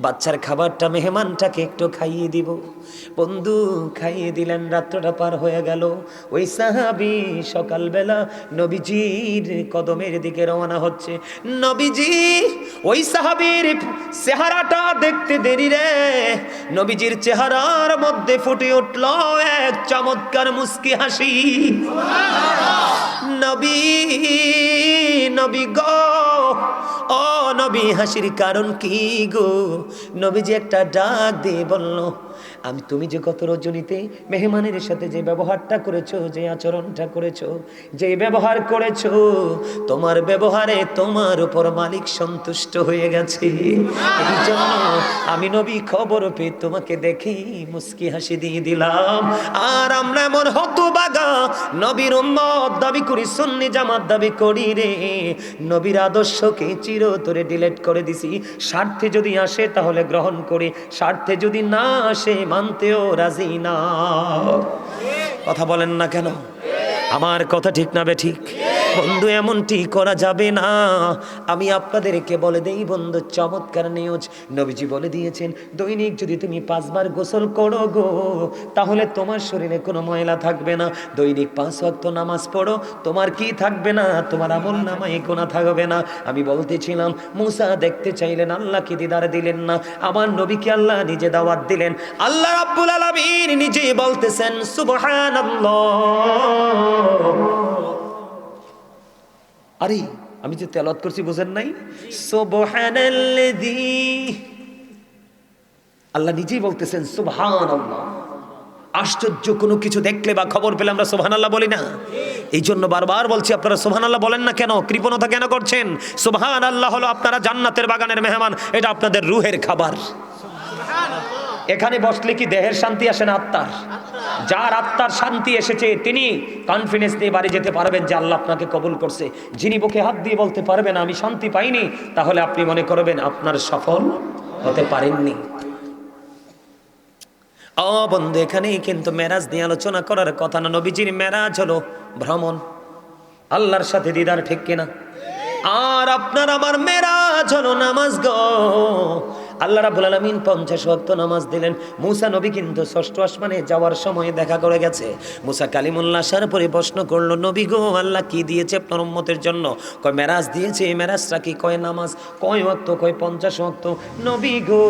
বাচ্চার খাবারটা মেহমানটাকে একটু খাইয়ে দিব। বন্ধু খাইয়ে দিলেন, রাত্রটা পার হয়ে গেল। ওই সাহাবী সকালবেলা নবীজির কদমের দিকে রওনা হচ্ছে। নবীজি ওই সাহাবীর চেহারাটা দেখতে দেরি রে, নবীজির চেহারার মধ্যে ফুটে উঠল এক চমৎকার মুস্কি হাসি। নবী নবী গো, ও নবী হাসির কারণ কি গো? নবীজি একটা ডাক দিয়ে বলল, আমি তুমি যে গত রজনীতে মেহমানের সাথে যে ব্যবহারটা করেছো, যে আচরণটা করেছো, যে ব্যবহার করেছো, তোমার ব্যবহারে তোমার উপর মালিক সন্তুষ্ট হয়ে গেছে। এই জন্য আমি নবী খবর পেয়ে তোমাকে দেখি মুস্কি হাসি দিয়ে দিলাম। আর আমরা এমন হতভাগা নবীর উম্মত দাবি করি, সুন্নি জামাত দাবি করি রে, নবীর আদর্শকে চিরতরে ডিলিট করে দিছি। স্বার্থে যদি আসে তাহলে গ্রহণ করি, স্বার্থে যদি না আসে মানতেও রাজি না। কথা বলেন না কেন? আমার কথা ঠিক না বে ঠিক? বন্ধু এমনটি করা যাবে না। আমি আপনাদেরকে বলে দেই বন্ধু, চমৎকার নিউজ। নবীজি বলে দিয়েছেন দৈনিক যদি তুমি 5 বার গোসল করো গো, তাহলে তোমার শরীরে কোনো ময়লা থাকবে না। দৈনিক 5 ওয়াক্ত নামাজ পড়ো, তোমার কি থাকবে না? তোমার আমল নামায় গুনাহ থাকবে না। আমি বলতেছিলাম মুসা দেখতে চাইলেন, আল্লাহকে দিদার দিলেন না। আমার নবীকে আল্লাহ নিজে দাওয়াত দিলেন। আল্লাহ রাব্বুল আলামিন নিজেই বলতেছেন সুবহানাল্লাহ। আরে আমি যে তেলাওয়াত করছি বুঝেন নাই? সুবহানাল্লাযী, আল্লাহ নিজেই বলতেছেন সুবহানাল্লাহ। আশ্চর্য কোনো কিছু দেখলে বা খবর পেলে আমরা সুবহানাল্লাহ বলি না? এই জন্য বারবার বলছি আপনারা সুবহানাল্লাহ বলেন না কেন? কৃপণতা কেন করছেন? সুবহানাল্লাহ হলো আপনারা জান্নাতের বাগানের মেহমান, এটা আপনাদের রুহের খাবার। এখানে বসলে কি দেহের শান্তি আসে না আত্মার? যার আত্মার শান্তি এসেছে তিনি কনফিডেন্স নিয়ে বাড়ি যেতে পারবেন যে আল্লাহ আপনাকে কবুল করছে। যিনি বুকে হাত দিয়ে বলতে পারবেন আমি শান্তি পাইনি, তাহলে আপনি মনে করবেন আপনার সফল হতে পারেননি। ও বন্ধু, এখানেই কিন্তু মেরাজ নিয়ে আলোচনা করার কথা না। নবীজির মেরাজ হলো ভ্রমণ, আল্লাহর সাথে দিদার, ঠিক কিনা? আর আপনার আমার মেরাজ হলো নামাজ গো। আল্লাহ রাব্বুল আলামিন 50 ওয়াক্ত নামাজ দিলেন। মুসা নবী কিন্তু 6ষ্ঠ আসমানে যাওয়ার সময় দেখা করে গেছে। মুসা কালিমুল্লাহ আসার পরে প্রশ্ন করলো, নবী গো আল্লাহ কি দিয়েছে আপনার উম্মতের জন্য? কয় মেরাজ দিয়েছে। এই মেরাজটা কি? কয় নামাজ। কয় ওয়াক্ত? কয় 50 ওয়াক্ত। নবী গো,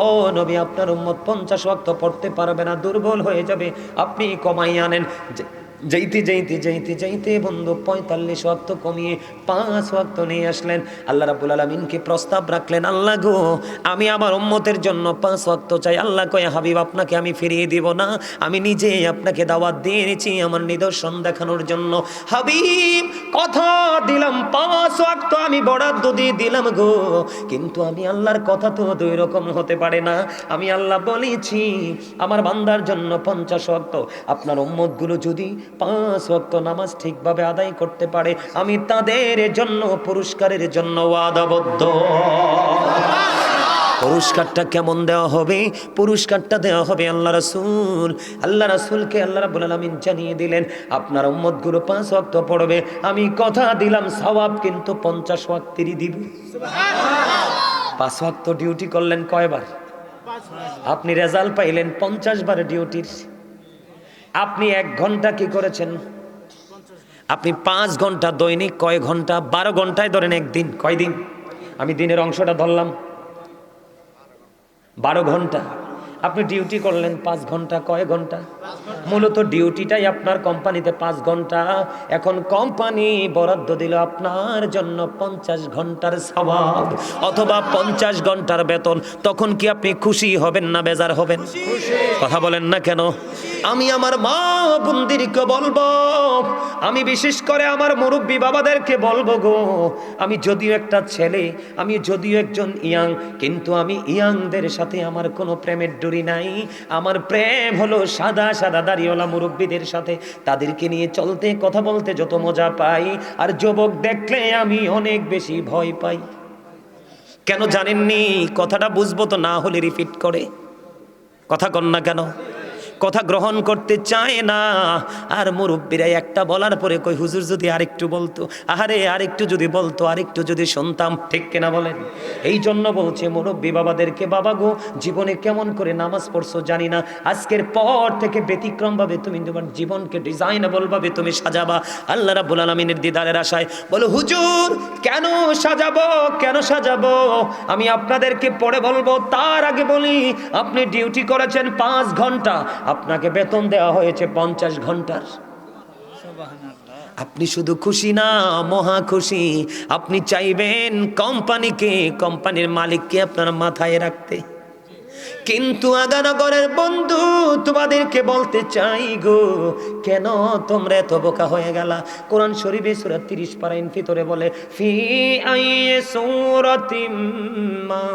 ও নবী আপনার উম্মত 50 ওয়াক্ত পড়তে পারবে না, দুর্বল হয়ে যাবে, আপনি কমাই আনেন। যাইতে বন্ধু 45 ওয়াক্ত কমিয়ে 5 ওয়াক্ত নিয়ে আসলেন। আল্লাহ রাব্বুল আলামিনকে প্রস্তাব রাখলেন, আল্লাহ গো আমি আমার উম্মতের জন্য 5 ওয়াক্ত চাই। আল্লাহ কয় হাবিব আপনাকে আমি ফিরিয়ে দিব না, আমি নিজে আপনাকে দাওয়াত দিয়ে এনেছি আমার নিদর্শন দেখানোর জন্য। হাবিব কথা দিলাম 5 ওয়াক্ত আমি বরাদ্দ দিয়ে দিলাম গো, কিন্তু আমি আল্লাহর কথা তো 2 রকম হতে পারে না। আমি আল্লাহ বলেছি আমার বান্দার জন্য 50 ওয়াক্ত। আপনার উম্মতগুলো যদি 5 ওয়াক্ত নামাজ ঠিকভাবে আদায় করতে পারে, আমি তাদের জন্য পুরস্কারের জন্য ওয়াদাবদ্ধ। পুরস্কারটা কেমন দেওয়া হবে? পুরস্কারটা দেওয়া হবে আল্লাহ রাসূলকে আল্লাহ রাব্বুল আলামিন জানিয়ে দিলেন আপনার উম্মতগুলো 5 ওয়াক্ত পড়বে, আমি কথা দিলাম সওয়াব কিন্তু 50 ওয়াক্তেরই দিব। সুবহানাল্লাহ। 5 ওয়াক্ত ডিউটি করলেন কয়বার? আপনি রেজাল্ট পাইলেন 50 বার ডিউটির। আপনি 1 ঘন্টা কি করেছেন? আপনি 5 ঘন্টা দৈনিক কয় ঘন্টা? 12 ঘন্টায় ধরেন একদিন। কয় দিন? আমি দিনের অংশটা ধরলাম 12 ঘন্টা। আপনি ডিউটি করলেন 5 ঘন্টা। কয় ঘন্টা? মূলত ডিউটিটাই আপনার কোম্পানিতে 5 ঘন্টা। এখন কোম্পানি বরাদ্দ দিল আপনার জন্য 50 ঘন্টার সওয়াব অথবা 50 ঘন্টার বেতন। তখন কি আপনি খুশি হবেন না বেজার হবেন? কথা বলেন না কেন? আমি আমার মা বোনদেরকে বলবো, আমি বিশেষ করে আমার মুরব্বী বাবাদেরকে বলবো গো, আমি যদিও একটা ছেলে, আমি যদিও একজন ইয়াং, কিন্তু আমি ইয়াংদের সাথে আমার কোনো প্রেমের ডুরি নাই। আমার প্রেম হলো সাদা সাদা দাড়িওয়ালা মুরব্বীদের সাথে। তাদেরকে নিয়ে চলতে কথা বলতে যত মজা পাই, আর যুবক দেখলে আমি অনেক বেশি ভয় পাই। কেন জানেননি? কথাটা বুঝবো তো, না হলে রিপিট করে কথা কন না কেন? কথা গ্রহণ করতে চায় না। আর মুরব্বীরা একটা বলার পরে কই হুজুর যদি আরেকটু বলতো, আহারে আরেকটু যদি বলতো, আরেকটু যদি শুনতাম, ঠিক কিনা বলেন? এই জন্য বলছে মুরব্বী বাবাদেরকে, বাবা গো জীবনে কেমন করে নামাজ পড়ছো জানি না, আজকের পর থেকে ব্যতিক্রমভাবে তুমি তোমার জীবনকে ডিজাইনেবল ভাবে তুমি সাজাবা আল্লাহ রাব্বুল আলামিনের দিদারের আশায়। বলো হুজুর কেন সাজাবো, কেন সাজাবো? আমি আপনাদেরকে পরে বলবো, তার আগে বলি আপনি ডিউটি করেছেন 5 ঘন্টা, আপনাকে বেতন দেওয়া হয়েছে 50 ঘন্টার। আপনি শুধু খুশি না, মহা খুশি। আপনি চাইবেন কোম্পানিকে, কোম্পানির মালিককে আপনার মাথায় রাখতে। কিন্তু আগানগরের বন্ধু তোমাদেরকে বলতে চাই গো, কেন তোমরা এত বোকা হয়ে গেলা? কোরআন শরীফে সূরা 30 পারার ভিতরে বলে ফি আইয়ি সূরাতিম মা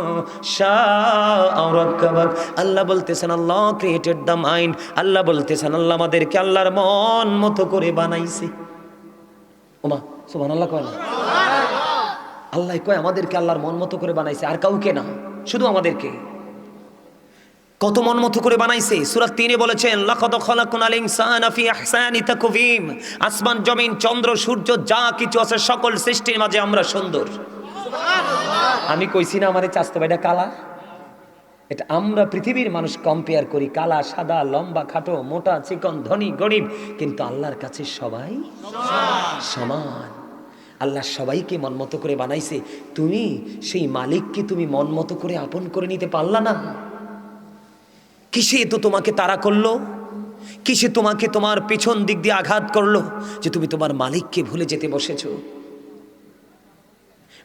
শাআ রাক্কাবাক। আল্লাহ বলতেছেন আল্লাহ ক্রিয়েটেড দ্য মাইন্ড। আল্লাহ বলতেছেন আল্লাহ আমাদেরকে আল্লাহর মন মতো করে বানাইছে। ওমা সুবহানাল্লাহ কয় না? আল্লাহ কয় আমাদেরকে আল্লাহর মন মতো করে বানাইছে, আর কাউকে না, শুধু আমাদেরকে। কত মন মতো করে বানাইছে। সূরা 3-এ বলেছেন লাকাদ খালাকনাল ইনসানা ফি আহসানি তাকওয়িম, আসমান জমিন চন্দ্র সূর্য যা কিছু আছে সকল সৃষ্টির মাঝে আমরা সুন্দর। আমি কইছি না আমারে চাস্তো ভাইটা কালা, এটা আমরা পৃথিবীর মানুষ কম্পেয়ার করি, কালা সাদা লম্বা খাটো মোটা চিকন ধনী গরিব, কিন্তু আল্লাহর কাছে সবাই সমান। আল্লাহ সবাইকে মন মতো করে বানাইছে, তুমি সেই মালিককে তুমি মন মতো করে আপন করে নিতে পারলা না। কিসে তো তোমাকে তাড়া করলো, কিসে তোমাকে তোমার পেছন দিক দিয়ে আঘাত করলো যে তুমি তোমার মালিককে ভুলে যেতে বসেছো।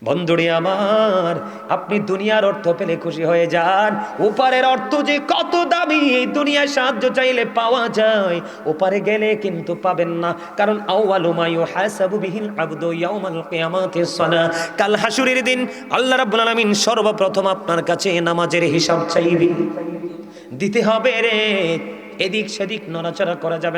বন্ধুরে আমার, আপনি দুনিয়ার অর্থ পেলে খুশি হয়ে যান, ওপারের অর্থ যে কত দামি, এই দুনিয়ায় সাহায্য চাইলে পাওয়া যায়, ওপারে গেলে কিন্তু পাবেন না। কারণ আউয়ালু মা ইউহাসাবু বিহিল আবদু ইয়াউমাল কিয়ামাতি সালাহ, কাল হাসুরের দিন আল্লাহ রাব্বুল আলামিন সর্বপ্রথম আপনার কাছে নামাজের হিসাব চাইবে, দিতে হবে রে, এদিক সেদিক নড়াচড়া করা যাবে না।